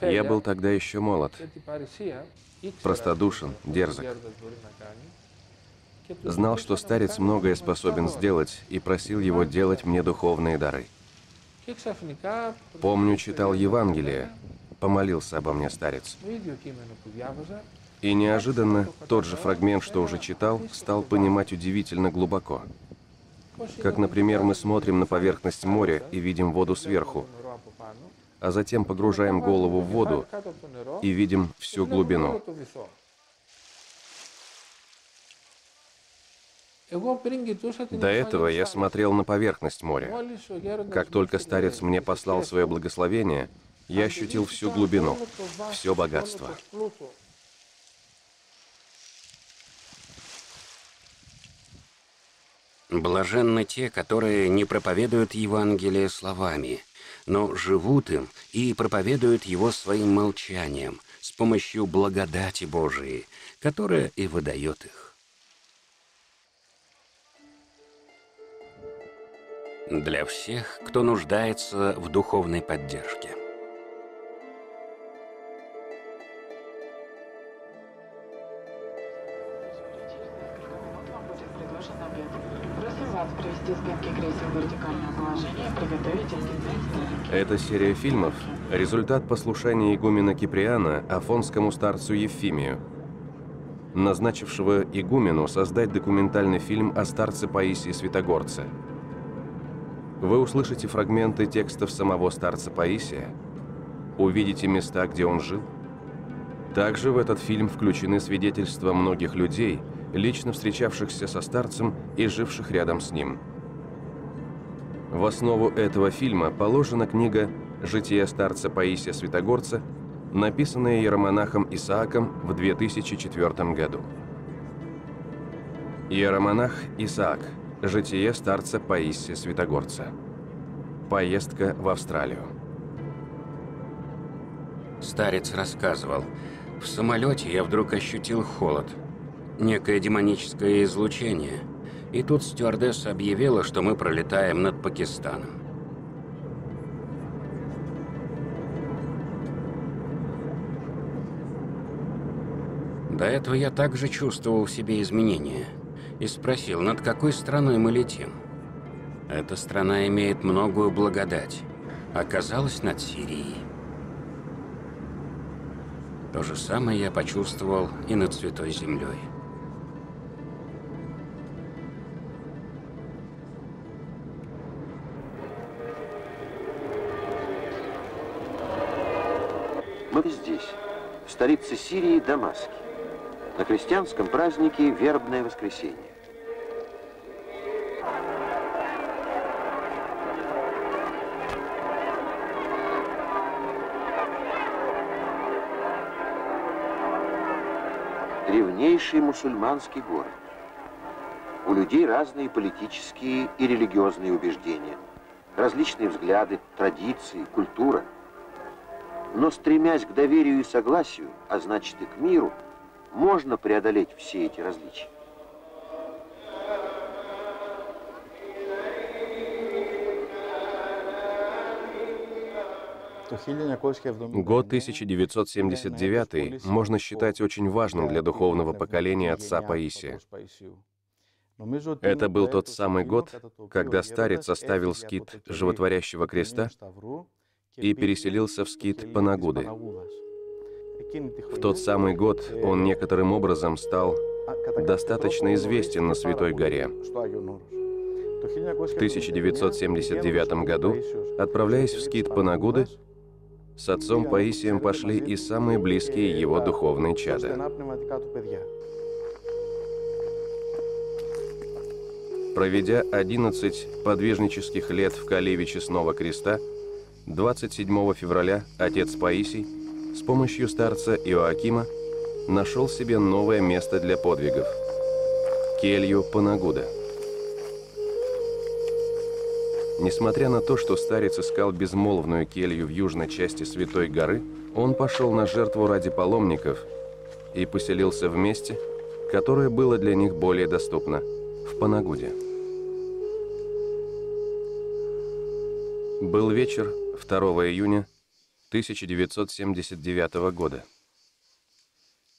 Я был тогда еще молод, простодушен, дерзок. Знал, что старец многое способен сделать, и просил его делать мне духовные дары. Помню, читал Евангелие, помолился обо мне старец. И неожиданно тот же фрагмент, что уже читал, стал понимать удивительно глубоко. Как, например, мы смотрим на поверхность моря и видим воду сверху, а затем погружаем голову в воду и видим всю глубину. До этого я смотрел на поверхность моря. Как только старец мне послал свое благословение, я ощутил всю глубину, все богатство. Блаженны те, которые не проповедуют Евангелие словами, но живут им и проповедуют его своим молчанием, с помощью благодати Божией, которая и выдает их. Для всех, кто нуждается в духовной поддержке. Эта серия фильмов – результат послушания игумена Киприана афонскому старцу Евфимию, назначившего игумену создать документальный фильм о старце Паисии Святогорце. Вы услышите фрагменты текстов самого старца Паисия, увидите места, где он жил. Также в этот фильм включены свидетельства многих людей, лично встречавшихся со старцем и живших рядом с ним. В основу этого фильма положена книга «Житие старца Паисия Святогорца», написанная иеромонахом Исааком в 2004 году. Иеромонах Исаак. Житие старца Паисия Святогорца. Поездка в Австралию. Старец рассказывал: в самолете я вдруг ощутил холод, некое демоническое излучение, и тут стюардесса объявила, что мы пролетаем над Пакистаном. До этого я также чувствовал в себе изменения и спросил, над какой страной мы летим. Эта страна имеет многую благодать. Оказалось, над Сирией. То же самое я почувствовал и над Святой Землей. Мы здесь, в столице Сирии, Дамаске, на христианском празднике Вербное воскресенье. Древнейший мусульманский город. У людей разные политические и религиозные убеждения, различные взгляды, традиции, культура. Но стремясь к доверию и согласию, а значит и к миру, можно преодолеть все эти различия. Год 1979 можно считать очень важным для духовного поколения отца Паисия. Это был тот самый год, когда старец оставил скит Животворящего Креста и переселился в скит Панагуды. В тот самый год он некоторым образом стал достаточно известен на Святой горе. В 1979 году, отправляясь в скит Панагуды, с отцом Паисием пошли и самые близкие его духовные чада. Проведя 11 подвижнических лет в колее Честного Креста, 27 февраля отец Паисий с помощью старца Иоакима нашел себе новое место для подвигов – келью Панагуда. Несмотря на то, что старец искал безмолвную келью в южной части Святой горы, он пошел на жертву ради паломников и поселился в месте, которое было для них более доступно – в Панагуде. Был вечер 2 июня 1979 года.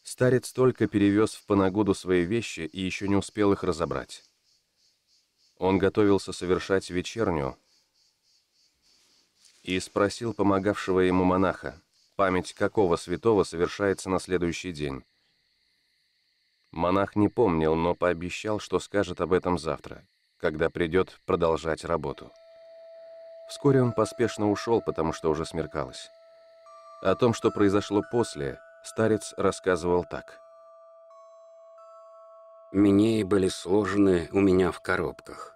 Старец только перевез в Панагуду свои вещи и еще не успел их разобрать. Он готовился совершать вечерню и спросил помогавшего ему монаха, память какого святого совершается на следующий день. Монах не помнил, но пообещал, что скажет об этом завтра, когда придет продолжать работу. Вскоре он поспешно ушел, потому что уже смеркалось. О том, что произошло после, старец рассказывал так. Минеи были сложены у меня в коробках.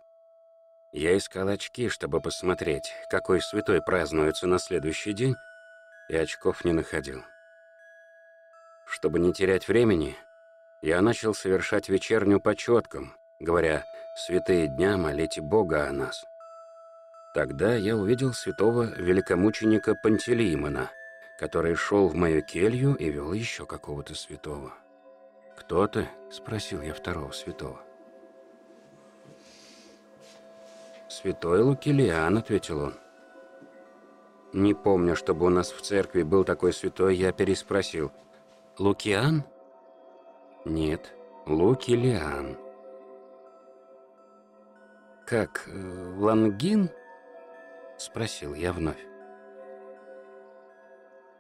Я искал очки, чтобы посмотреть, какой святой празднуется на следующий день, и очков не находил. Чтобы не терять времени, я начал совершать вечерню по четкам, говоря: «Святые дня, молите Бога о нас». Тогда я увидел святого великомученика Пантелеимона, который шел в мою келью и вел еще какого-то святого. «Кто ты?» — спросил я второго святого. «Святой Лукилиан», — ответил он. Не помню, чтобы у нас в церкви был такой святой, я переспросил. «Лукиан?» «Нет, Лукилиан». «Как, Лангин?» — спросил я вновь.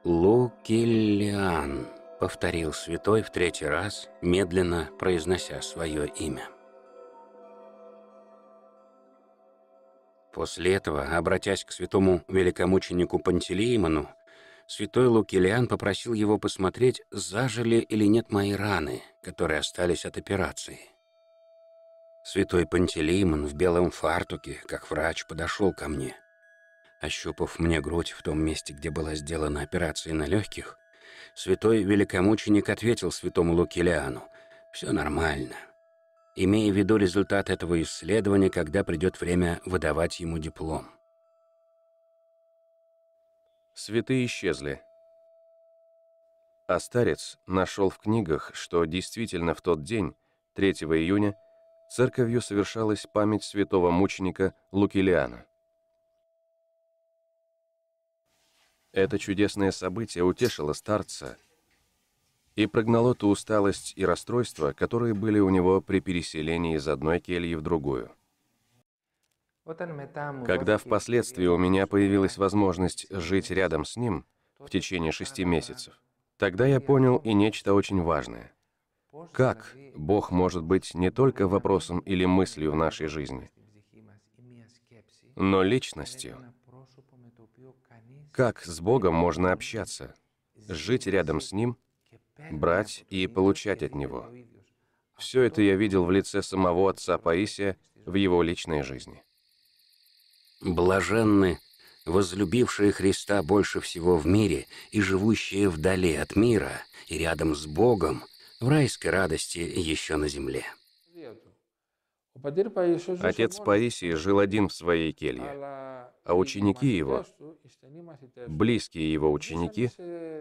«Лукилиан», — повторил святой в третий раз, медленно произнося свое имя. После этого, обратясь к святому великомученику Пантелеимону, святой Лукилиан попросил его посмотреть, зажили или нет мои раны, которые остались от операции. Святой Пантелеимон в белом фартуке, как врач, подошел ко мне. Ощупав мне грудь в том месте, где была сделана операция на легких, святой великомученик ответил святому Лукилиану: «Все нормально», имея в виду результат этого исследования, когда придет время выдавать ему диплом. Святые исчезли. А старец нашел в книгах, что действительно в тот день, 3 июня, церковью совершалась память святого мученика Лукилиана. Это чудесное событие утешило старца и прогнало ту усталость и расстройство, которые были у него при переселении из одной кельи в другую. Когда впоследствии у меня появилась возможность жить рядом с ним в течение 6 месяцев, тогда я понял и нечто очень важное. Как Бог может быть не только вопросом или мыслью в нашей жизни, но личностью? Как с Богом можно общаться, жить рядом с Ним, брать и получать от Него? Все это я видел в лице самого отца Паисия в его личной жизни. Блаженны, возлюбившие Христа больше всего в мире и живущие вдали от мира и рядом с Богом, в райской радости еще на земле. Отец Паисий жил один в своей келье, а ученики его, близкие его ученики,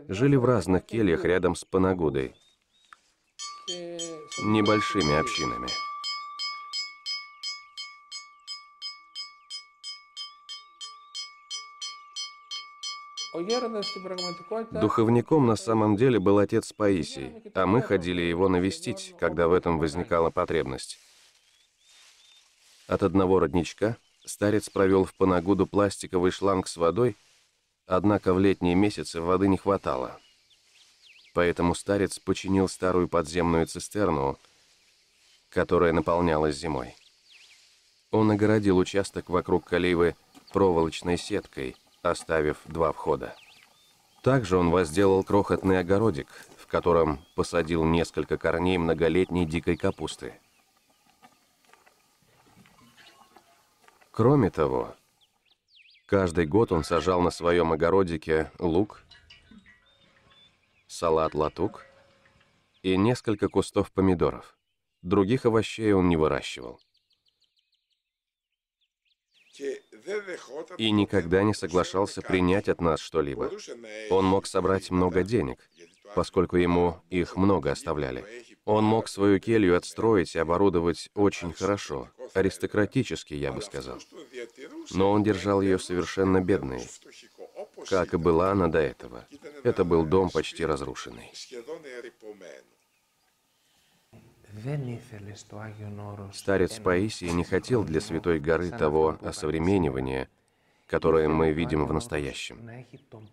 жили в разных кельях рядом с Панагудой, небольшими общинами. Духовником на самом деле был отец Паисий, а мы ходили его навестить, когда в этом возникала потребность. От одного родничка старец провел в Панагуду пластиковый шланг с водой, однако в летние месяцы воды не хватало. Поэтому старец починил старую подземную цистерну, которая наполнялась зимой. Он огородил участок вокруг каливы проволочной сеткой, оставив 2 входа. Также он возделал крохотный огородик, в котором посадил несколько корней многолетней дикой капусты. Кроме того, каждый год он сажал на своем огородике лук, салат-латук и несколько кустов помидоров. Других овощей он не выращивал. И никогда не соглашался принять от нас что-либо. Он мог собрать много денег, поскольку ему их много оставляли. Он мог свою келью отстроить и оборудовать очень хорошо, аристократически, я бы сказал. Но он держал ее совершенно бедной. как и была она до этого. Это был дом почти разрушенный. Старец Паисий не хотел для Святой горы того осовременивания, которое мы видим в настоящем.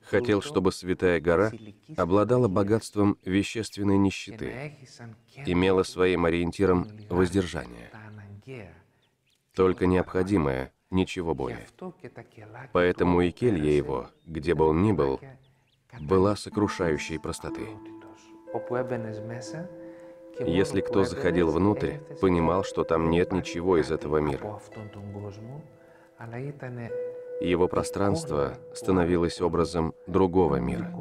Хотел, чтобы Святая гора обладала богатством вещественной нищеты, имела своим ориентиром воздержание. Только необходимое, ничего более. Поэтому и келья его, где бы он ни был, была сокрушающей простоты. Если кто заходил внутрь, понимал, что там нет ничего из этого мира. Его пространство становилось образом другого мира.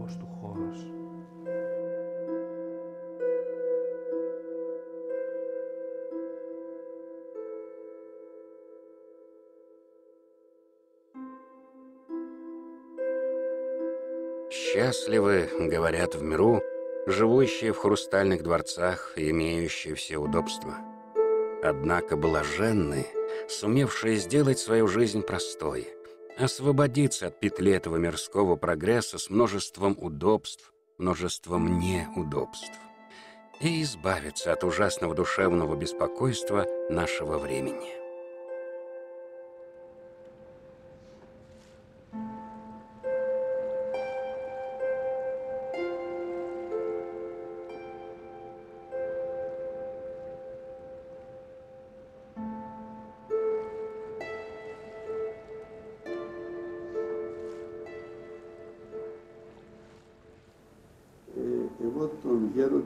Счастливы, говорят в миру, живущие в хрустальных дворцах и имеющие все удобства. Однако блаженны, сумевшие сделать свою жизнь простой, освободиться от петли этого мирского прогресса с множеством удобств, множеством неудобств и избавиться от ужасного душевного беспокойства нашего времени.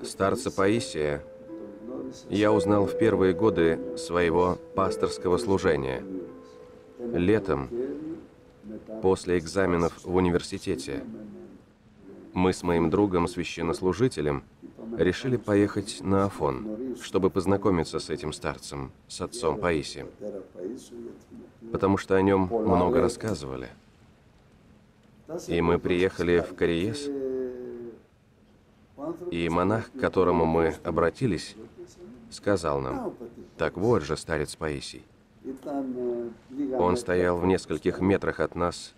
Старца Паисия я узнал в первые годы своего пасторского служения. Летом, после экзаменов в университете, мы с моим другом, священнослужителем, решили поехать на Афон, чтобы познакомиться с этим старцем, с отцом Паисием, потому что о нем много рассказывали. И мы приехали в Кариес, и монах, к которому мы обратились, сказал нам: «Так вот же старец Паисий». Он стоял в нескольких метрах от нас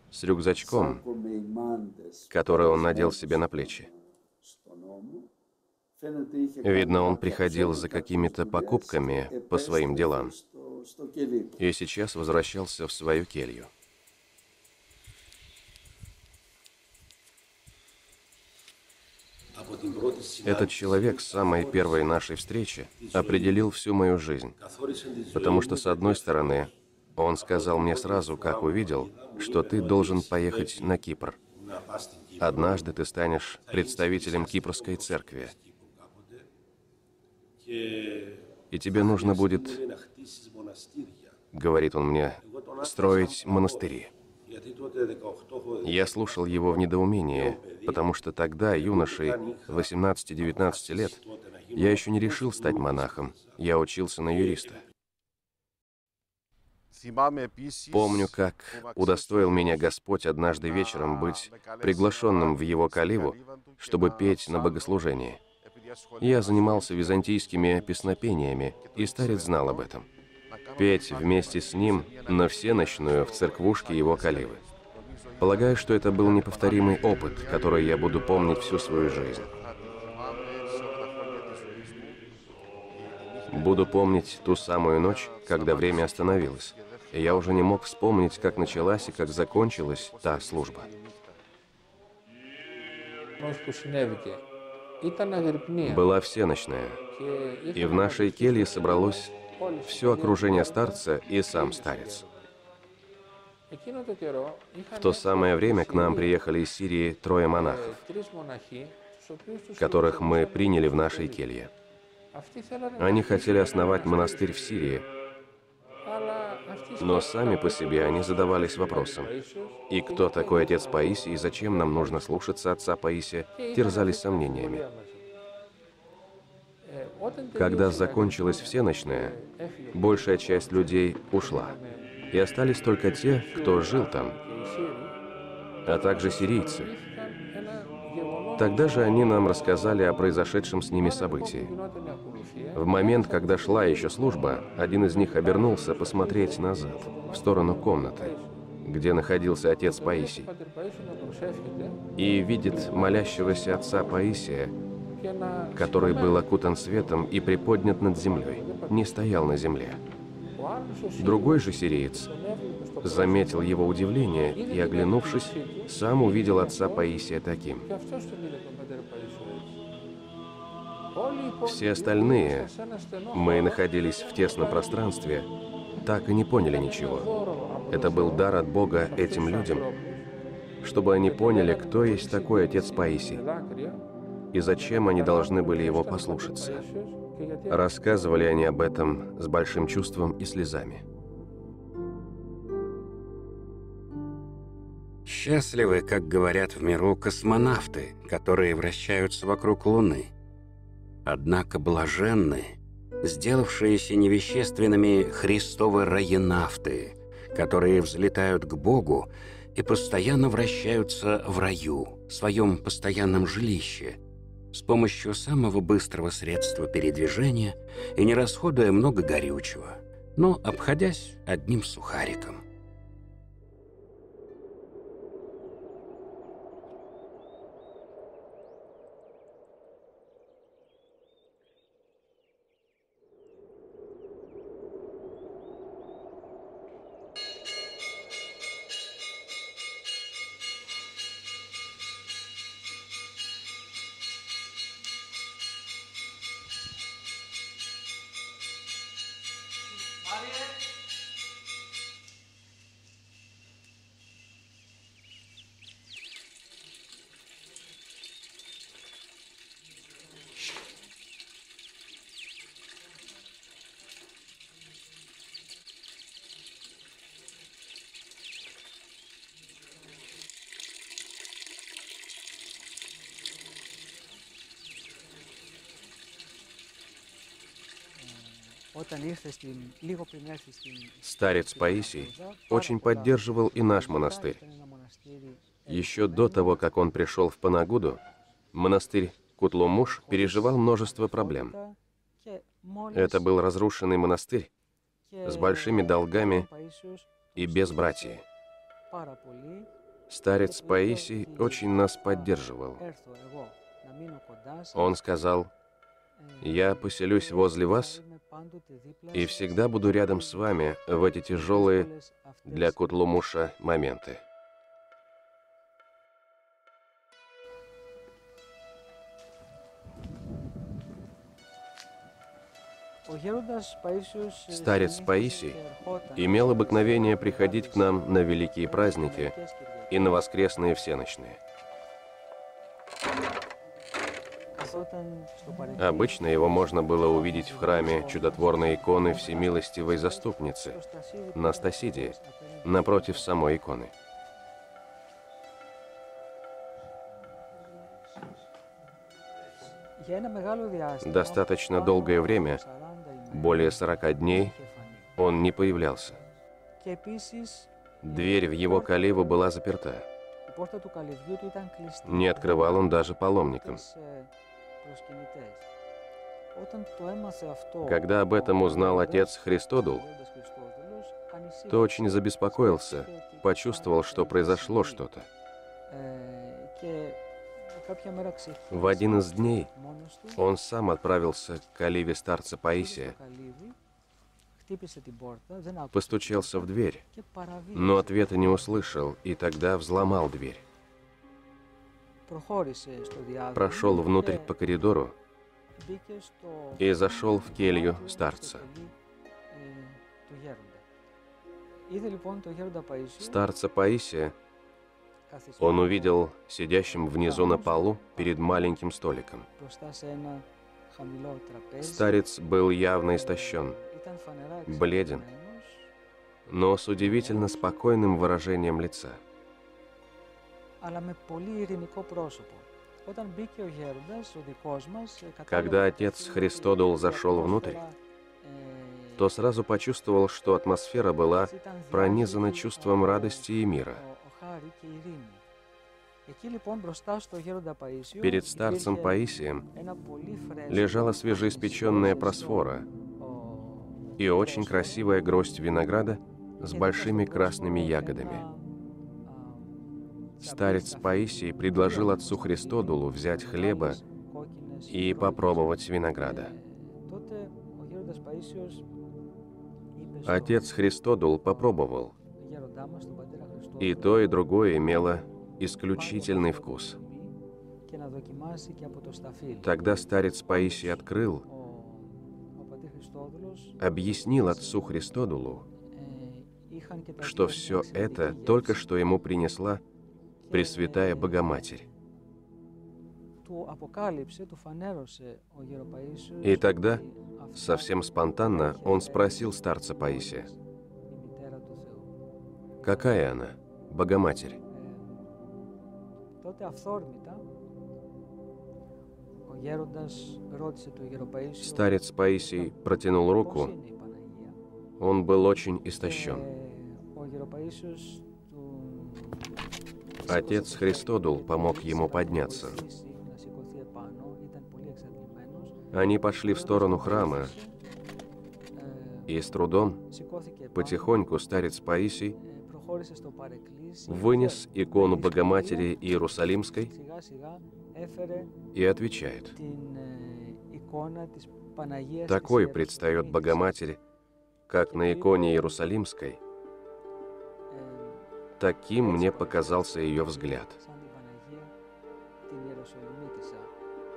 с рюкзачком, который он надел себе на плечи. Видно, он приходил за какими-то покупками по своим делам и сейчас возвращался в свою келью. Этот человек с самой первой нашей встречи определил всю мою жизнь, потому что, с одной стороны, он сказал мне сразу, как увидел, что ты должен поехать на Кипр. Однажды ты станешь представителем Кипрской церкви, и тебе нужно будет, говорит он мне, строить монастыри. Я слушал его в недоумении, потому что тогда, юношей 18-19 лет, я еще не решил стать монахом, я учился на юриста. Помню, как удостоил меня Господь однажды вечером быть приглашенным в его каливу, чтобы петь на богослужении. Я занимался византийскими песнопениями, и старец знал об этом. Петь вместе с ним на всенощную в церквушке его каливы. Полагаю, что это был неповторимый опыт, который я буду помнить всю свою жизнь. Буду помнить ту самую ночь, когда время остановилось. И я уже не мог вспомнить, как началась и как закончилась та служба. Была всенощная, и в нашей келье собралось все окружение старца и сам старец. В то самое время к нам приехали из Сирии 3 монахов, которых мы приняли в нашей келье. Они хотели основать монастырь в Сирии, но сами по себе они задавались вопросом: и кто такой отец Паисий, и зачем нам нужно слушаться отца Паисия, терзались сомнениями. Когда закончилась всенощная, большая часть людей ушла, и остались только те, кто жил там, а также сирийцы. Тогда же они нам рассказали о произошедшем с ними событии. В момент, когда шла еще служба, один из них обернулся посмотреть назад, в сторону комнаты, где находился отец Паисий, и видит молящегося отца Паисия, который был окутан светом и приподнят над землей, не стоял на земле. Другой же сириец заметил его удивление и, оглянувшись, сам увидел отца Паисия таким. Все остальные, мы находились в тесном пространстве, так и не поняли ничего. Это был дар от Бога этим людям, чтобы они поняли, кто есть такой отец Паисий и зачем они должны были его послушаться. Рассказывали они об этом с большим чувством и слезами. Счастливы, как говорят в миру, космонавты, которые вращаются вокруг Луны. Однако блаженны, сделавшиеся невещественными Христовы раенавты, которые взлетают к Богу и постоянно вращаются в раю, своем постоянном жилище, с помощью самого быстрого средства передвижения и не расходуя много горючего, но обходясь одним сухариком. Старец Паисий очень поддерживал и наш монастырь. Еще до того, как он пришел в Панагуду, монастырь Кутлумуш переживал множество проблем. Это был разрушенный монастырь с большими долгами и без братьев. Старец Паисий очень нас поддерживал. Он сказал: «Я поселюсь возле вас и всегда буду рядом с вами в эти тяжелые для Кутлумуша моменты». Старец Паисий имел обыкновение приходить к нам на великие праздники и на воскресные всенощные. Обычно его можно было увидеть в храме чудотворной иконы Всемилостивой Заступницы на Стасидии, напротив самой иконы. Достаточно долгое время, более 40 дней, он не появлялся. Дверь в его каливу была заперта. Не открывал он даже паломникам. Когда об этом узнал отец Христодул, то очень забеспокоился, почувствовал, что произошло что-то. В один из дней он сам отправился к каливе старца Паисия, постучался в дверь, но ответа не услышал, и тогда взломал дверь. Прошел внутрь по коридору и зашел в келью старца. Старца Паисия он увидел сидящим внизу на полу перед маленьким столиком. Старец был явно истощен, бледен, но с удивительно спокойным выражением лица. Когда отец Христодул зашел внутрь, то сразу почувствовал, что атмосфера была пронизана чувством радости и мира. Перед старцем Паисием лежала свежеиспеченная просфора и очень красивая гроздь винограда с большими красными ягодами. Старец Паисий предложил отцу Христодулу взять хлеба и попробовать винограда. Отец Христодул попробовал, и то, и другое имело исключительный вкус. Тогда старец Паисий открыл, объяснил отцу Христодулу, что все это только что ему принесла Пресвятая Богоматерь. И тогда, совсем спонтанно, он спросил старца Паисия: «Какая она, Богоматерь?» Старец Паисий протянул руку. Он был очень истощен. Отец Христодул помог ему подняться. Они пошли в сторону храма, и с трудом, потихоньку старец Паисий вынес икону Богоматери Иерусалимской и отвечает: «Такой предстает Богоматерь, как на иконе Иерусалимской. Таким мне показался ее взгляд».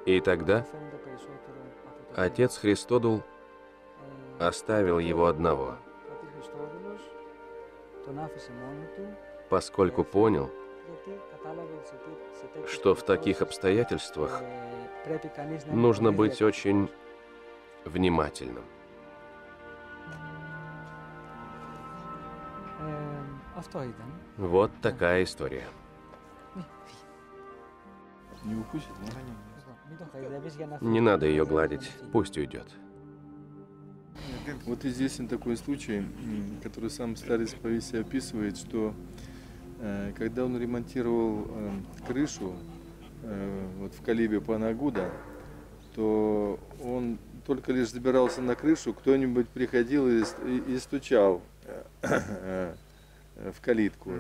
И тогда отец Христодул оставил его одного, поскольку понял, что в таких обстоятельствах нужно быть очень внимательным. Вот такая история. Не надо ее гладить, пусть уйдет. Вот известен такой случай, который сам старец Паисий описывает, что когда он ремонтировал крышу вот в колибе Панагуда, то он только лишь забирался на крышу, кто-нибудь приходил и стучал в калитку.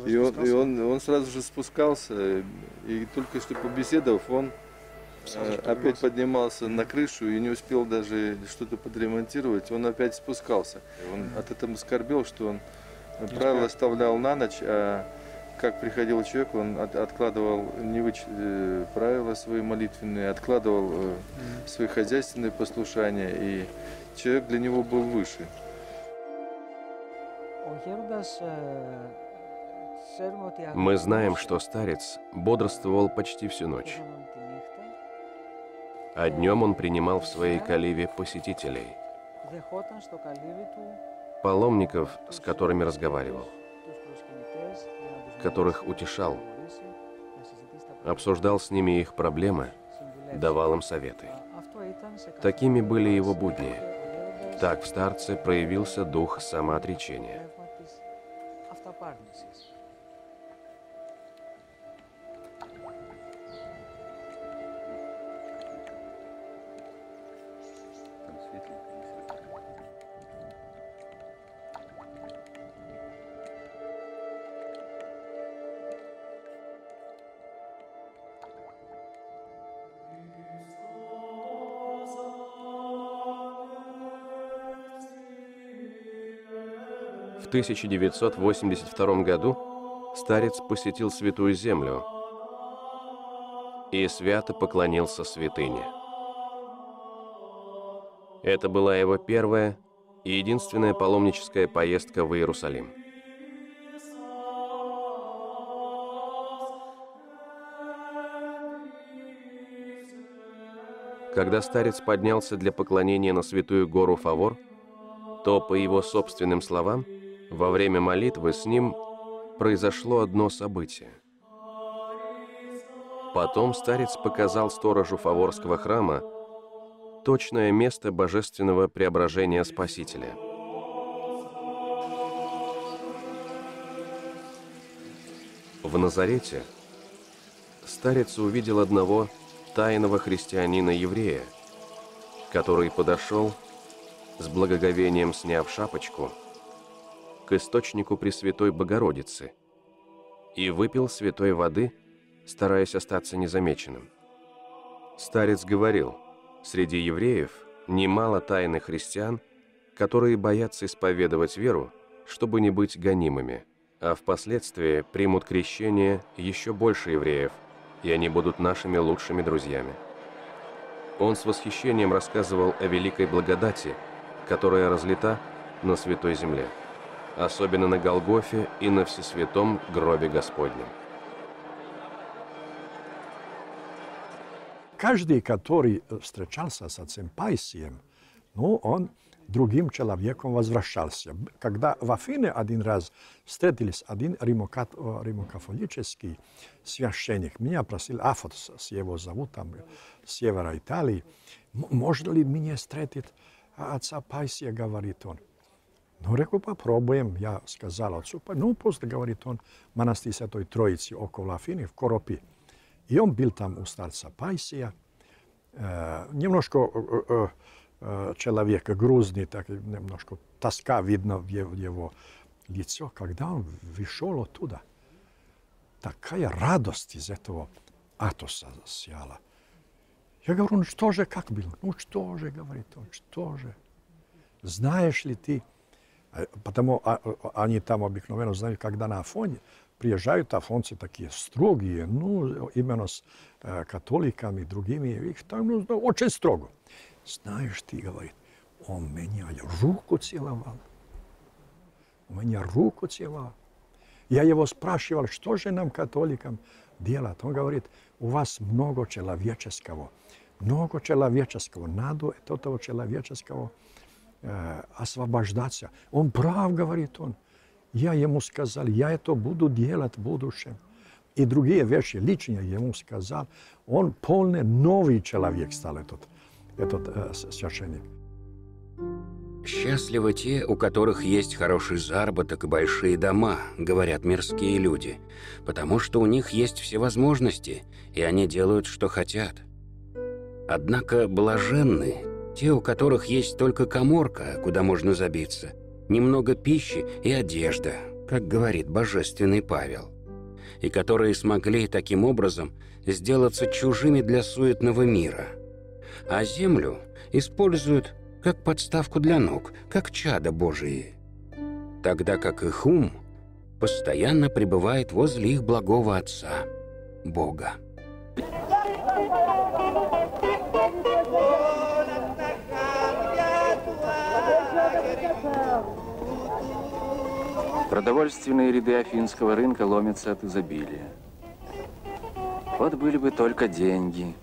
И он сразу же спускался, и только что побеседовав, он опять поднимался на крышу и не успел даже что-то подремонтировать, он опять спускался. Он от этого скорбел, что он правила оставлял на ночь, а как приходил человек, он откладывал правила свои молитвенные, откладывал свои хозяйственные послушания, и человек для него был выше. Мы знаем, что старец бодрствовал почти всю ночь, а днем он принимал в своей каливе посетителей, паломников, с которыми разговаривал, которых утешал, обсуждал с ними их проблемы, давал им советы. Такими были его будни. Так в старце проявился дух самоотречения. В 1982 году старец посетил Святую Землю и свято поклонился святыне. Это была его первая и единственная паломническая поездка в Иерусалим. Когда старец поднялся для поклонения на Святую гору Фавор, то, по его собственным словам, во время молитвы с ним произошло одно событие. Потом старец показал сторожу Фаворского храма точное место божественного преображения Спасителя. В Назарете старец увидел одного тайного христианина-еврея, который подошел, с благоговением сняв шапочку, к источнику Пресвятой Богородицы и выпил святой воды, стараясь остаться незамеченным. Старец говорил, среди евреев немало тайных христиан, которые боятся исповедовать веру, чтобы не быть гонимыми, а впоследствии примут крещение еще больше евреев, и они будут нашими лучшими друзьями. Он с восхищением рассказывал о великой благодати, которая разлита на Святой Земле, особенно на Голгофе и на Всесвятом гробе Господнем. Каждый, который встречался с отцом Паисием, ну, он другим человеком возвращался. Когда в Афине один раз встретились один римокатолический священник, меня просил Афос, его зовут, там, с севера Италии, можно ли мне встретить отца Паисия, говорит он. Ну, реку, попробуем, я сказал отцу, ну, просто, говорит он, монастырь Святой Троицы около Афины, в Коропи. И он был там у старца Паисия, немножко человек грузный, так немножко тоска видно в его лицо. Когда он вышел оттуда, такая радость из этого Атоса сияла. Я говорю, ну что же, как было? Ну что же, говорит он, что же? Знаешь ли ты? Потому они там обыкновенно знают, когда на Афоне приезжают афонцы такие строгие, ну, именно с католиками, другими, их там ну, очень строго. Знаешь, ты, говорит, он меня руку целовал. Он меня руку целовал. Я его спрашивал, что же нам, католикам, делать. Он говорит, у вас много человеческого. Надо от этого человеческого освобождаться. Он прав, говорит он. Я ему сказал, я это буду делать в будущем. И другие вещи лично ему сказал. Он полный новый человек стал этот священник. «Счастливы те, у которых есть хороший заработок и большие дома», — говорят мирские люди, «потому что у них есть все возможности, и они делают, что хотят. Однако блаженны те, у которых есть только каморка, куда можно забиться, немного пищи и одежда, как говорит божественный Павел, и которые смогли таким образом сделаться чужими для суетного мира, а землю используют как подставку для ног, как чадо Божие, тогда как их ум постоянно пребывает возле их благого Отца, Бога». Продовольственные ряды афинского рынка ломятся от изобилия. Вот были бы только деньги.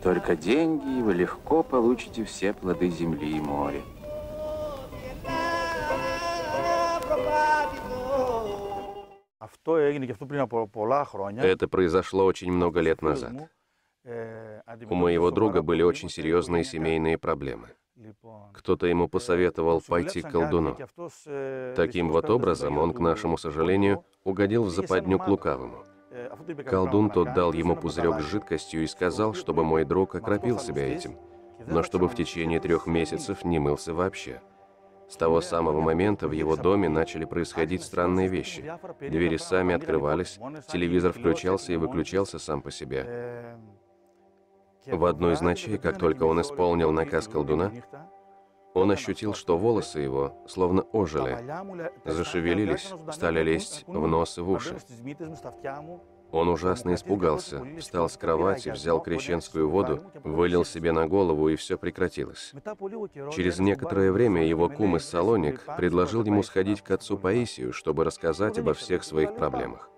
Только деньги, и вы легко получите все плоды земли и моря. Это произошло очень много лет назад. У моего друга были очень серьезные семейные проблемы. Кто-то ему посоветовал пойти к колдуну. Таким вот образом он, к нашему сожалению, угодил в западню к лукавому. Колдун тот дал ему пузырек с жидкостью и сказал, чтобы мой друг окропил себя этим, но чтобы в течение 3 месяцев не мылся вообще. С того самого момента в его доме начали происходить странные вещи. Двери сами открывались, телевизор включался и выключался сам по себе. В одну из ночей, как только он исполнил наказ колдуна, он ощутил, что волосы его словно ожили, зашевелились, стали лезть в нос и в уши. Он ужасно испугался, встал с кровати, взял крещенскую воду, вылил себе на голову, и все прекратилось. Через некоторое время его кум из Салоник предложил ему сходить к отцу Паисию, чтобы рассказать обо всех своих проблемах.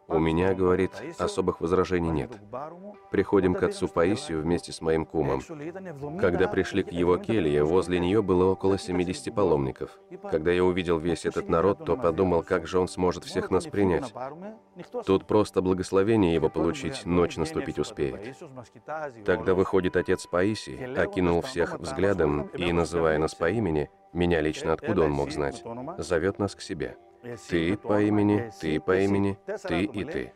У меня, говорит, особых возражений нет. Приходим к отцу Паисию вместе с моим кумом. Когда пришли к его келье, возле нее было около 70 паломников. Когда я увидел весь этот народ, то подумал, как же он сможет всех нас принять. Тут просто благословение его получить, ночь наступить успеет. Тогда выходит отец Паисий, окинул всех взглядом и, называя нас по имени, меня лично откуда он мог знать, зовет нас к себе. Ты по имени, ты и ты.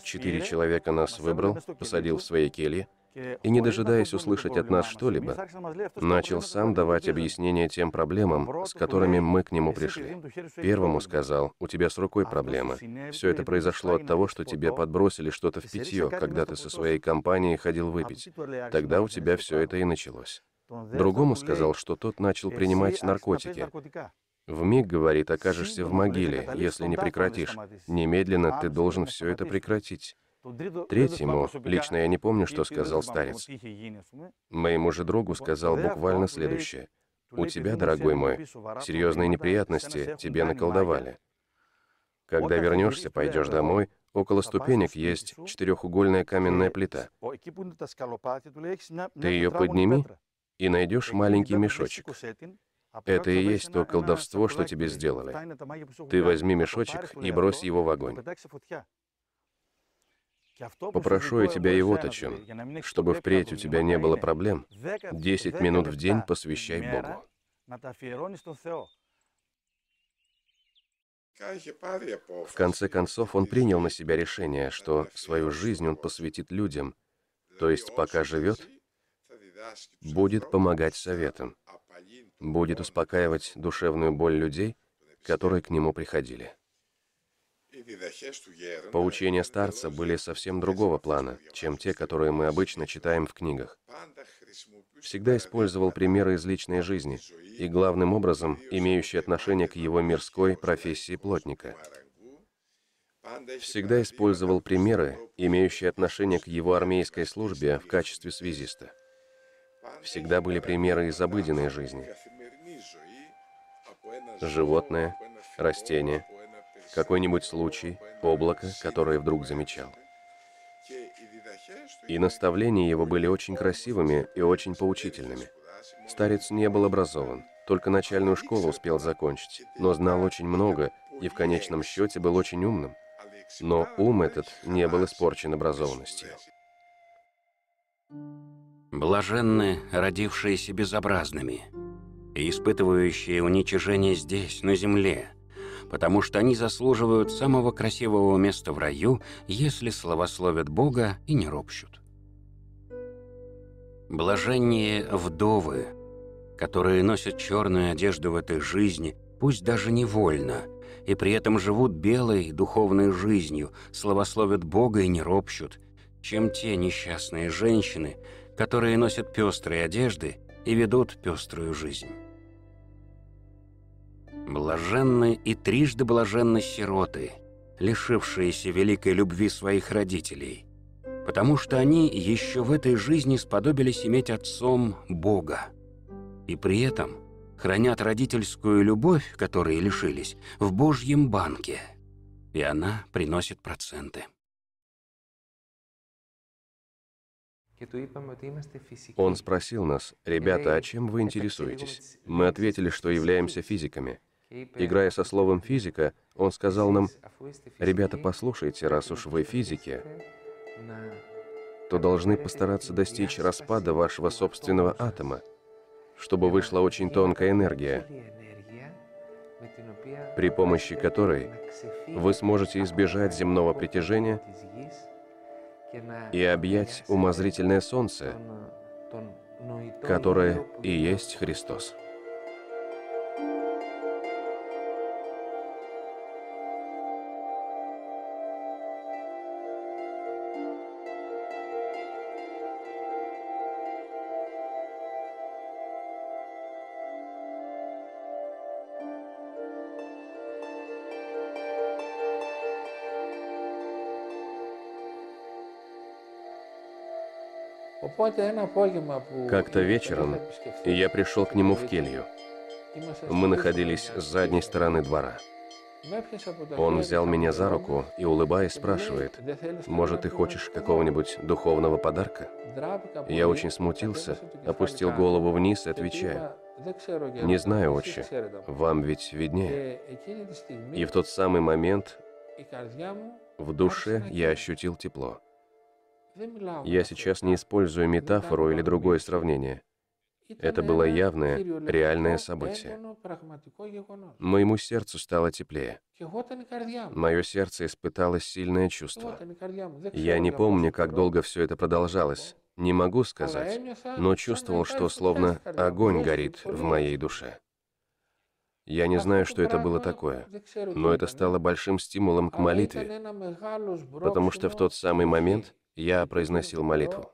4 человека нас выбрал, посадил в своей келье, и, не дожидаясь услышать от нас что-либо, начал сам давать объяснение тем проблемам, с которыми мы к нему пришли. Первому сказал: «У тебя с рукой проблема. Все это произошло от того, что тебе подбросили что-то в питье, когда ты со своей компанией ходил выпить. Тогда у тебя все это и началось». Другому сказал, что тот начал принимать наркотики. «Вмиг, — говорит, — окажешься в могиле, если не прекратишь. Немедленно ты должен все это прекратить». Третьему, лично я не помню, что сказал старец. Моему же другу сказал буквально следующее: «У тебя, дорогой мой, серьезные неприятности, тебе наколдовали. Когда вернешься, пойдешь домой, около ступенек есть четырехугольная каменная плита. Ты ее подними и найдешь маленький мешочек. Это и есть то колдовство, что тебе сделали. Ты возьми мешочек и брось его в огонь. Попрошу я тебя и вот о чем. Чтобы впредь у тебя не было проблем, 10 минут в день посвящай Богу». В конце концов, он принял на себя решение, что свою жизнь он посвятит людям, то есть пока живет, будет помогать советам, будет успокаивать душевную боль людей, которые к нему приходили. Поучения старца были совсем другого плана, чем те, которые мы обычно читаем в книгах. Всегда использовал примеры из личной жизни и, главным образом, имеющие отношение к его мирской профессии плотника. Всегда использовал примеры, имеющие отношение к его армейской службе в качестве связиста. Всегда были примеры из обыденной жизни. Животное, растение, какой-нибудь случай, облако, которое вдруг замечал. И наставления его были очень красивыми и очень поучительными. Старец не был образован, только начальную школу успел закончить, но знал очень много и в конечном счете был очень умным. Но ум этот не был испорчен образованностью. Блаженны, родившиеся безобразными, и испытывающие уничижение здесь, на земле, потому что они заслуживают самого красивого места в раю, если славословят Бога и не ропщут. Блаженнее вдовы, которые носят черную одежду в этой жизни, пусть даже невольно, и при этом живут белой духовной жизнью, славословят Бога и не ропщут, чем те несчастные женщины, которые носят пестрые одежды и ведут пеструю жизнь. Блаженны и трижды блаженны сироты, лишившиеся великой любви своих родителей, потому что они еще в этой жизни сподобились иметь отцом Бога, и при этом хранят родительскую любовь, которой лишились, в Божьем банке, и она приносит проценты. Он спросил нас: «Ребята, а чем вы интересуетесь?» Мы ответили, что являемся физиками. Играя со словом «физика», он сказал нам: «Ребята, послушайте, раз уж вы физики, то должны постараться достичь распада вашего собственного атома, чтобы вышла очень тонкая энергия, при помощи которой вы сможете избежать земного притяжения и объять умозрительное солнце, которое и есть Христос». Как-то вечером я пришел к нему в келью. Мы находились с задней стороны двора. Он взял меня за руку и, улыбаясь, спрашивает: «Может, ты хочешь какого-нибудь духовного подарка?» Я очень смутился, опустил голову вниз и отвечаю: «Не знаю, отче, вам ведь виднее». И в тот самый момент в душе я ощутил тепло. Я сейчас не использую метафору или другое сравнение. Это было явное, реальное событие. Моему сердцу стало теплее. Мое сердце испытало сильное чувство. Я не помню, как долго все это продолжалось. Не могу сказать, но чувствовал, что словно огонь горит в моей душе. Я не знаю, что это было такое, но это стало большим стимулом к молитве, потому что в тот самый момент я произносил молитву.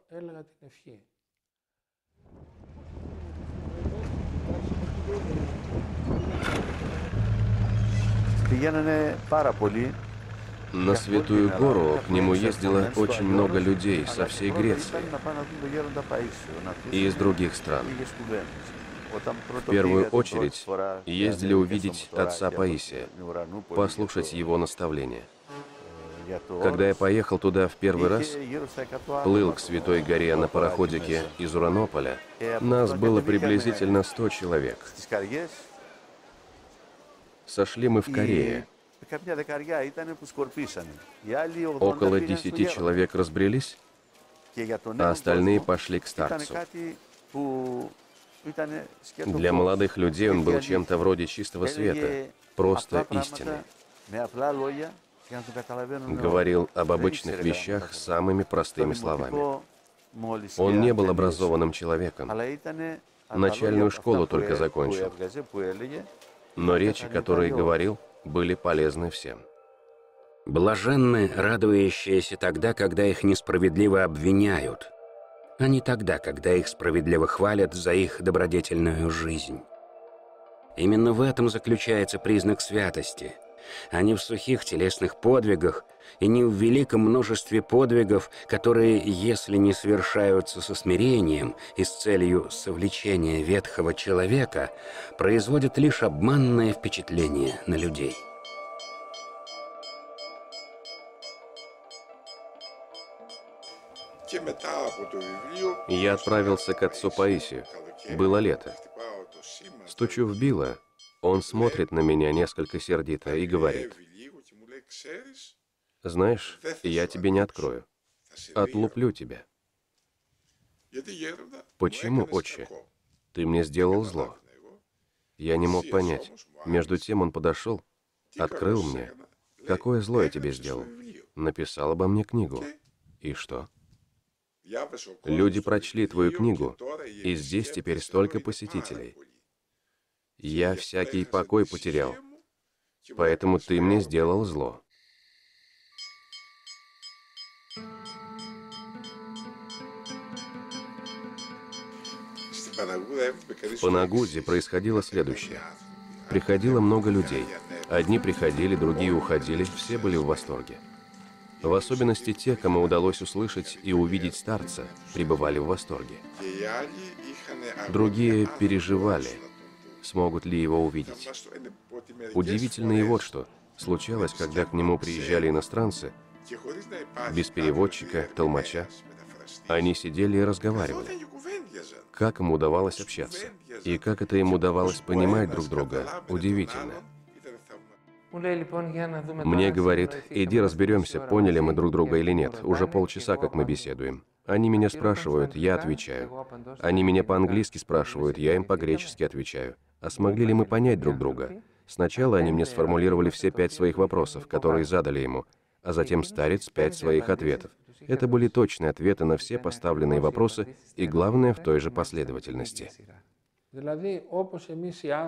На Святую Гору к нему ездило очень много людей со всей Греции и из других стран. В первую очередь ездили увидеть отца Паисия, послушать его наставления. Когда я поехал туда в первый раз, плыл к Святой Горе на пароходике из Уранополя, нас было приблизительно 100 человек. Сошли мы в Корее. Около 10 человек разбрелись, а остальные пошли к старцу. Для молодых людей он был чем-то вроде чистого света, просто истины. Говорил об обычных вещах самыми простыми словами. Он не был образованным человеком. Начальную школу только закончил. Но речи, которые говорил, были полезны всем. Блаженны, радующиеся тогда, когда их несправедливо обвиняют, а не тогда, когда их справедливо хвалят за их добродетельную жизнь. Именно в этом заключается признак святости, а не в сухих телесных подвигах и не в великом множестве подвигов, которые, если не совершаются со смирением и с целью совлечения ветхого человека, производят лишь обманное впечатление на людей. Я отправился к отцу Паисию. Было лето. Стучу в Билла. Он смотрит на меня несколько сердито и говорит: «Знаешь, я тебе не открою. Отлуплю тебя». «Почему, отче? Ты мне сделал зло». Я не мог понять. Между тем он подошел, открыл мне. «Какое зло я тебе сделал?» Написал обо мне книгу. И что? Люди прочли твою книгу, и здесь теперь столько посетителей. Я всякий покой потерял, поэтому ты мне сделал зло. В Панагуде происходило следующее. Приходило много людей. Одни приходили, другие уходили, все были в восторге. В особенности те, кому удалось услышать и увидеть старца, пребывали в восторге. Другие переживали, смогут ли его увидеть. Удивительно и вот что. Случалось, когда к нему приезжали иностранцы, без переводчика, толмача, они сидели и разговаривали. Как им удавалось общаться? И как это им удавалось понимать друг друга? Удивительно. Мне говорит: иди разберемся, поняли мы друг друга или нет. Уже полчаса, как мы беседуем. Они меня спрашивают, я отвечаю. Они меня по-английски спрашивают, я им по-гречески отвечаю. А смогли ли мы понять друг друга? Сначала они мне сформулировали все 5 своих вопросов, которые задали ему, а затем старец 5 своих ответов. Это были точные ответы на все поставленные вопросы, и главное, в той же последовательности.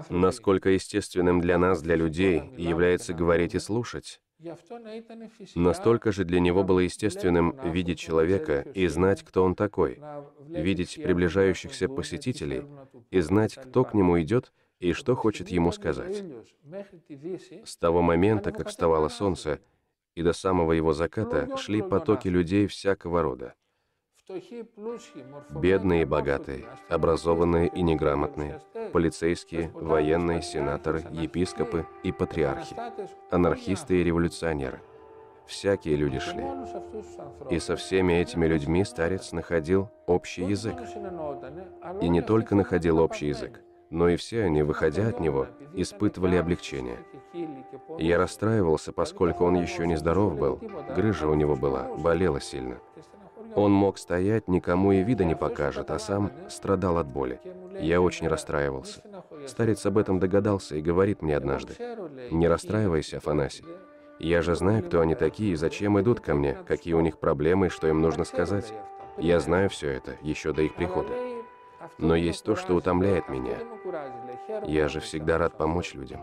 Насколько естественным для нас, для людей, является говорить и слушать, настолько же для него было естественным видеть человека и знать, кто он такой, видеть приближающихся посетителей и знать, кто к нему идет и что хочет ему сказать. С того момента, как вставало солнце, и до самого его заката шли потоки людей всякого рода. Бедные и богатые, образованные и неграмотные, полицейские, военные, сенаторы, епископы и патриархи, анархисты и революционеры. Всякие люди шли. И со всеми этими людьми старец находил общий язык. И не только находил общий язык, но и все они, выходя от него, испытывали облегчение. Я расстраивался, поскольку он еще не здоров был, грыжа у него была, болела сильно. Он мог стоять, никому и вида не покажет, а сам страдал от боли. Я очень расстраивался. Старец об этом догадался и говорит мне однажды: «Не расстраивайся, Афанасий. Я же знаю, кто они такие и зачем идут ко мне, какие у них проблемы и что им нужно сказать. Я знаю все это еще до их прихода. Но есть то, что утомляет меня. Я же всегда рад помочь людям.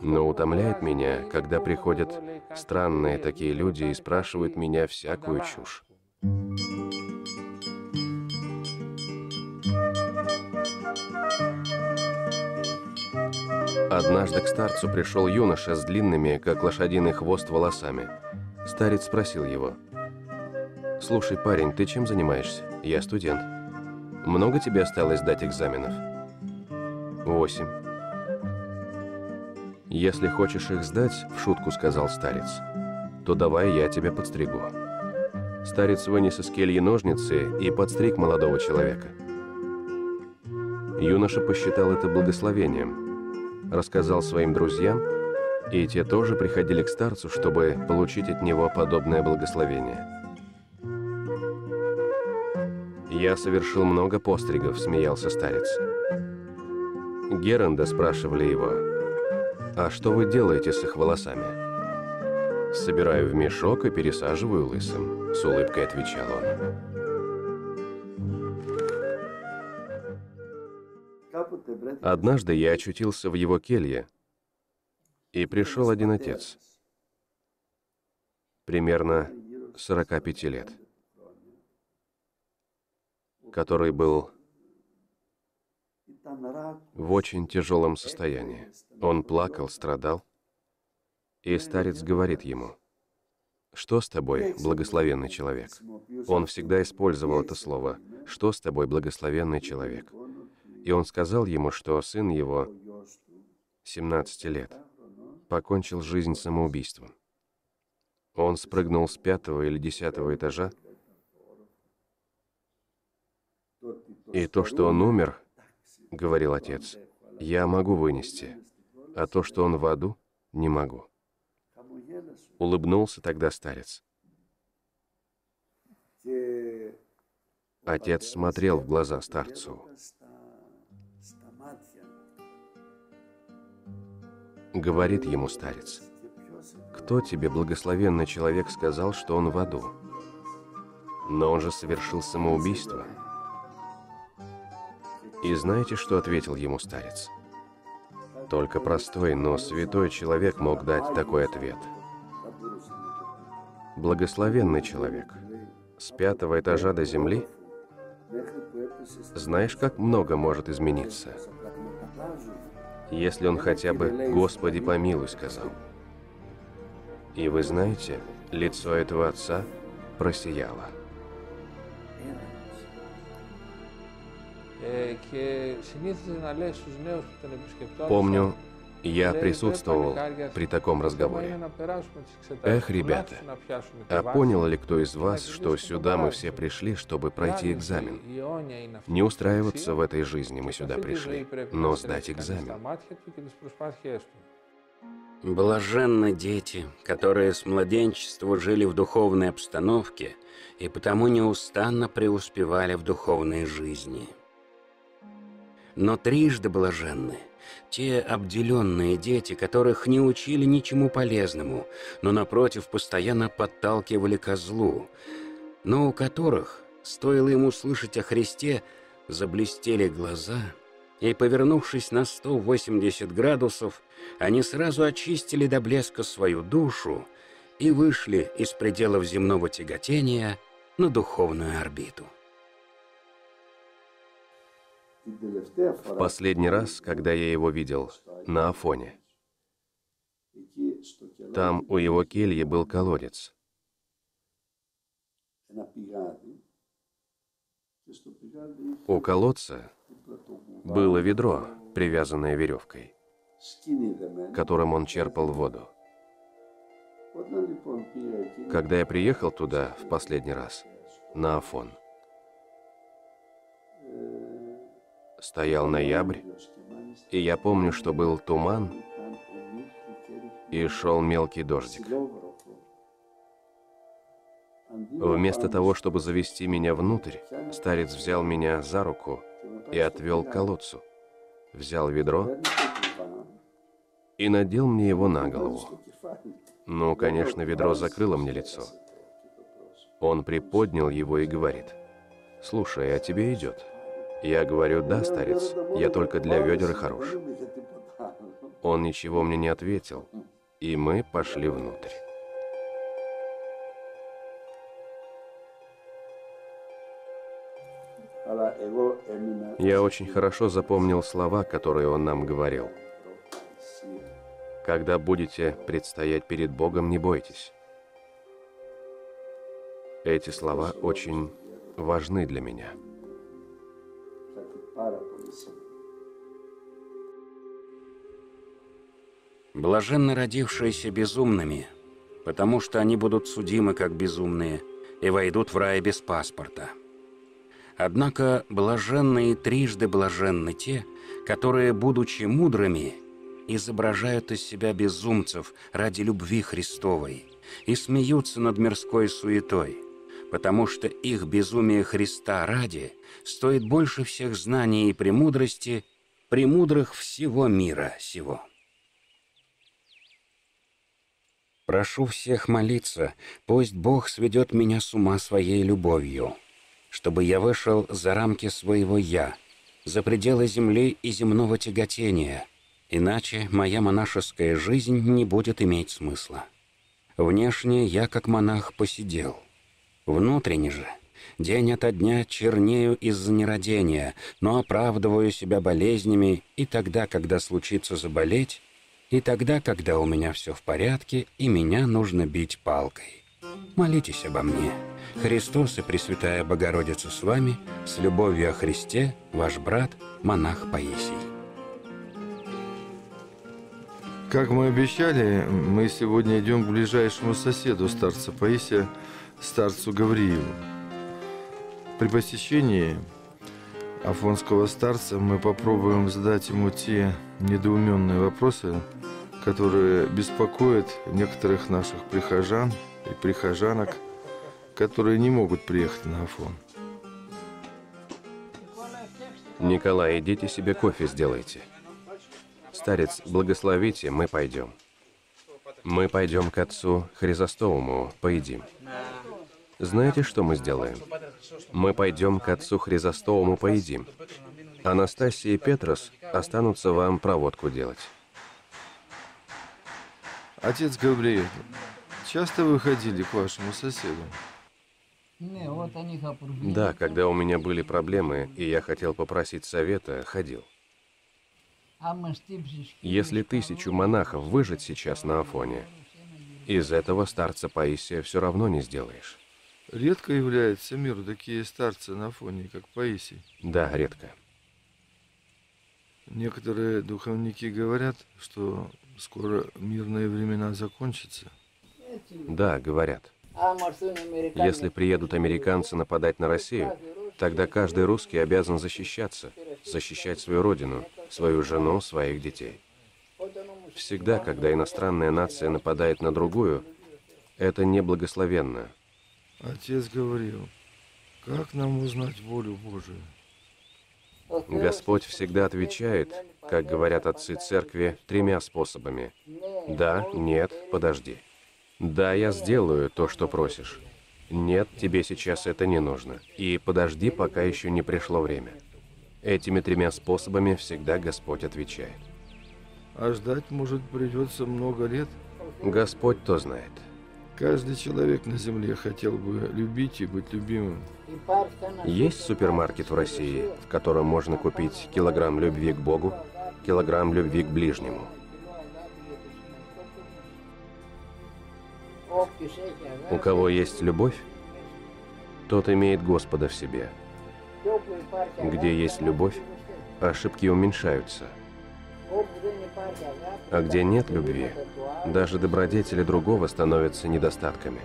Но утомляет меня, когда приходят странные такие люди и спрашивают меня всякую чушь. Однажды к старцу пришел юноша с длинными, как лошадиный хвост, волосами. Старец спросил его: «Слушай, парень, ты чем занимаешься? Я студент. Много тебе осталось сдать экзаменов?» 8. «Если хочешь их сдать, в шутку сказал старец, то давай я тебя подстригу». Старец вынес из кельи ножницы и подстриг молодого человека. Юноша посчитал это благословением, рассказал своим друзьям, и те тоже приходили к старцу, чтобы получить от него подобное благословение. «Я совершил много постригов», — смеялся старец. Геранда спрашивали его: «А что вы делаете с их волосами?» «Собираю в мешок и пересаживаю лысым», — с улыбкой отвечал он. Однажды я очутился в его келье, и пришел один отец, примерно 45 лет, который был в очень тяжелом состоянии. Он плакал, страдал, и старец говорит ему: «Что с тобой, благословенный человек?» Он всегда использовал это слово: «Что с тобой, благословенный человек?» И он сказал ему, что сын его, 17 лет, покончил жизнь самоубийством. Он спрыгнул с 5-го или 10-го этажа, и то, что он умер, говорил отец, я могу вынести, а то, что он в аду, не могу. Улыбнулся тогда старец. Отец смотрел в глаза старцу. Говорит ему старец: «Кто тебе, благословенный человек, сказал, что он в аду? Но он же совершил самоубийство». И знаете, что ответил ему старец? Только простой, но святой человек мог дать такой ответ. «Благословенный человек, с 5-го этажа до земли, знаешь, как много может измениться, если он хотя бы «Господи, помилуй» сказал». И вы знаете, лицо этого отца просияло. Помню, я присутствовал при таком разговоре. Эх, ребята, а понял ли кто из вас, что сюда мы все пришли, чтобы пройти экзамен? Не устраиваться в этой жизни мы сюда пришли, но сдать экзамен. Блаженны дети, которые с младенчества жили в духовной обстановке и потому неустанно преуспевали в духовной жизни. Но трижды блаженны те обделенные дети, которых не учили ничему полезному, но, напротив, постоянно подталкивали ко злу, но у которых, стоило им услышать о Христе, заблестели глаза, и, повернувшись на 180 градусов, они сразу очистили до блеска свою душу и вышли из пределов земного тяготения на духовную орбиту. В последний раз, когда я его видел, на Афоне. Там у его кельи был колодец. У колодца было ведро, привязанное веревкой, которым он черпал воду. Когда я приехал туда в последний раз, на Афон, стоял ноябрь, и я помню, что был туман, и шел мелкий дождик. Вместо того, чтобы завести меня внутрь, старец взял меня за руку и отвел к колодцу, взял ведро и надел мне его на голову. Ну, конечно, ведро закрыло мне лицо. Он приподнял его и говорит: Слушай, а тебе идет? Я говорю, да, старец, я только для ведер и хорош. Он ничего мне не ответил, и мы пошли внутрь. Я очень хорошо запомнил слова, которые он нам говорил. Когда будете предстоять перед Богом, не бойтесь. Эти слова очень важны для меня. Блаженны родившиеся безумными, потому что они будут судимы как безумные и войдут в рай без паспорта. Однако блаженны и трижды блаженны те, которые, будучи мудрыми, изображают из себя безумцев ради любви Христовой и смеются над мирской суетой, потому что их безумие Христа ради стоит больше всех знаний и премудрости, премудрых всего мира сего. Прошу всех молиться, пусть Бог сведет меня с ума своей любовью, чтобы я вышел за рамки своего «я», за пределы земли и земного тяготения, иначе моя монашеская жизнь не будет иметь смысла. Внешне я, как монах, посидел. Внутренне же, день ото дня чернею из-за нерадения, но оправдываю себя болезнями и тогда, когда случится заболеть, и тогда, когда у меня все в порядке, и меня нужно бить палкой. Молитесь обо мне. Христос и Пресвятая Богородица с вами, с любовью о Христе, ваш брат, монах Паисий. Как мы обещали, мы сегодня идем к ближайшему соседу старца Паисия, старцу Гавриилу. При посещении афонского старца мы попробуем задать ему те недоуменные вопросы, которые беспокоят некоторых наших прихожан и прихожанок, которые не могут приехать на Афон. Николай, идите себе кофе сделайте. Старец, благословите, мы пойдем. Мы пойдем к отцу Хризостому, поедим. Знаете, что мы сделаем? Мы пойдем к отцу Хризостому, поедим. Анастасия и Петрос останутся вам проводку делать. Отец Гавриил, часто вы ходили к вашему соседу? Да, когда у меня были проблемы, и я хотел попросить совета, ходил. Если 1000 монахов выжить сейчас на Афоне, из этого старца Паисия все равно не сделаешь. Редко являются миру такие старцы на Афоне, как Паисий. Да, редко. Некоторые духовники говорят, что скоро мирные времена закончатся. Да, говорят. Если приедут американцы нападать на Россию, тогда каждый русский обязан защищаться, защищать свою родину, свою жену, своих детей. Всегда, когда иностранная нация нападает на другую, это неблагословенно. Отец говорил, как нам узнать волю Божию? Господь всегда отвечает, как говорят отцы церкви, 3 способами. Да, нет, подожди. Да, я сделаю то, что просишь. Нет, тебе сейчас это не нужно. И подожди, пока еще не пришло время. Этими 3 способами всегда Господь отвечает. А ждать, может, придется много лет? Господь то знает. Каждый человек на земле хотел бы любить и быть любимым. Есть супермаркет в России, в котором можно купить килограмм любви к Богу, килограмм любви к ближнему. У кого есть любовь, тот имеет Господа в себе. Где есть любовь, ошибки уменьшаются. А где нет любви, даже добродетели другого становятся недостатками.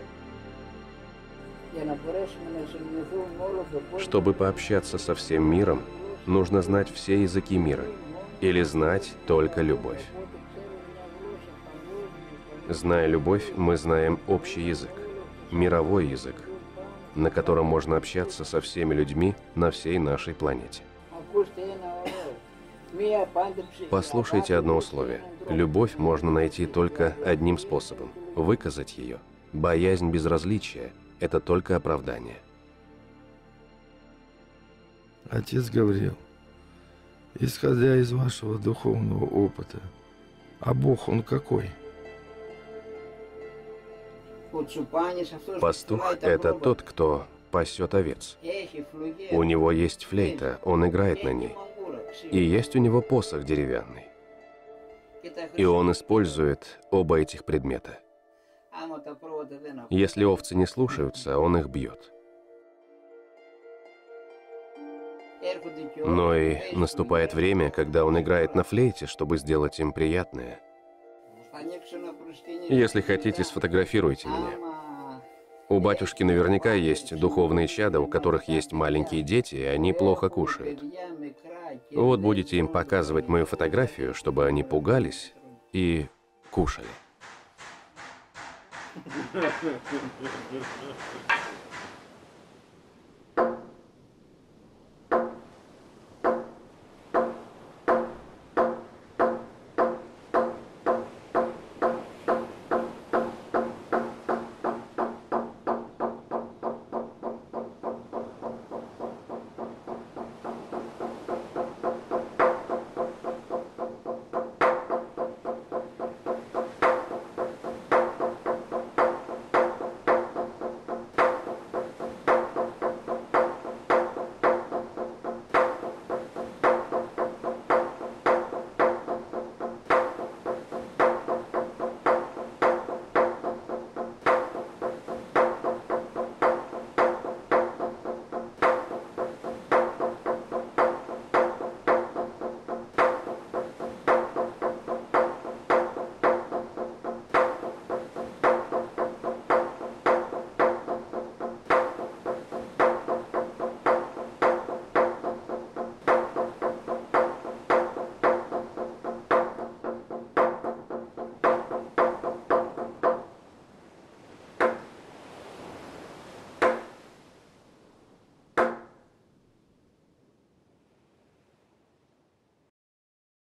Чтобы пообщаться со всем миром, нужно знать все языки мира или знать только любовь. Зная любовь, мы знаем общий язык, мировой язык, на котором можно общаться со всеми людьми на всей нашей планете. Послушайте одно условие. Любовь можно найти только одним способом – выказать ее. Боязнь безразличия – это только оправдание. Отец Гавриил, исходя из вашего духовного опыта, а Бог он какой? Пастух – это тот, кто пасет овец. У него есть флейта, он играет на ней. И есть у него посох деревянный. И он использует оба этих предмета. Если овцы не слушаются, он их бьет. Но и наступает время, когда он играет на флейте, чтобы сделать им приятное. Если хотите, сфотографируйте меня. У батюшки наверняка есть духовные чада, у которых есть маленькие дети, и они плохо кушают. Вот будете им показывать мою фотографию, чтобы они пугались и кушали.